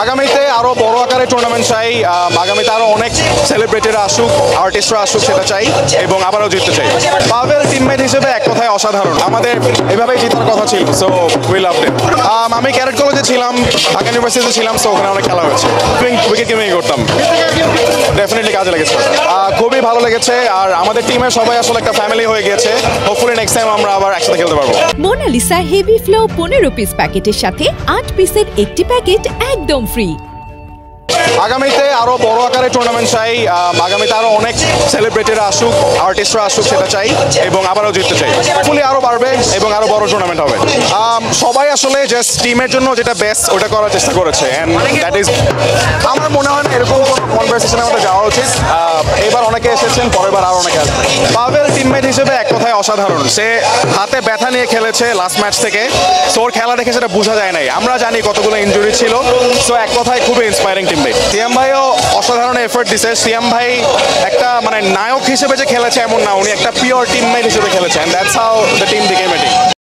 আগামীতে আরো বড় আকারে টুর্নামেন্ট চাই, আগামীতে আরো অনেক সেলিব্রিটিরা আসুক, আর্টিস্টরা আসুক, সেটা চাই এবং আবারও জিততে চাই। পাভেল টিমমেট হিসেবে এক কথায় অসাধারণ, আমাদের এভাবেই জেতার কথা ছিল, সো উই লাভ ইট। আমি ক্যারেট কলেজে ছিলাম, ঢাকা ইউনিভার্সিটিতে ছিলাম, সো ওখানে অনেক খেলা হয়েছে, উইকেট কিপিং করতাম, ডেফিনেটলি কাজে লেগেছে। খুবই ভালো লেগেছে, আর আমাদের টিমের সবাই আসলে একটা ফ্যামিলি হয়ে গিয়েছে। হোপফুলি নেক্সট টাইম আমরা আবার একসাথে খেলতে পারবো। মোনালিসা হেভি ফ্লো 15 পিস প্যাকেটের সাথে 8 পিসের একটি প্যাকেট একদম ফ্রি। আগামীতে আরো বড় আকারে টুর্নামেন্ট চাই, আগামীতে আরো অনেক সেলিব্রিটিরা আসুক, আর্টিস্টরা আসুক, সেটা চাই এবং আবারও জিততে চাই। ফুলি আরো বাড়বে এবং আরো বড় টুর্নামেন্ট হবে। সবাই আসলে জাস্ট টিমের জন্য যেটা বেস্ট ওটা করার চেষ্টা করেছে, এন্ড দ্যাট ইজ, আমার মনে হয় না এরকম কোনো কনভারসেশনে আমাদের যাওয়া উচিত। এবার অনেকে এসেছেন, পরের বার আরো অনেকে আসবে। পাভেল টিমমেট হিসেবে এক কথায় অসাধারণ, সে হাতে ব্যথা নিয়ে খেলেছে লাস্ট ম্যাচ থেকে, সো ওর খেলা দেখে সেটা বোঝা যায় নাই, আমরা জানি কতগুলো ইনজুরি ছিল, সো এক কথায় খুবই ইন্সপায়ারিং টিমমেট। সিয়াম ভাইও অসাধারণ এফোর্ট দিছে। সিয়াম ভাই একটা নায়ক হিসেবে যে খেলেছে এমন না, উনি একটা পিওর টিমমেট হিসেবে খেলেছেন, that's how the team became A team.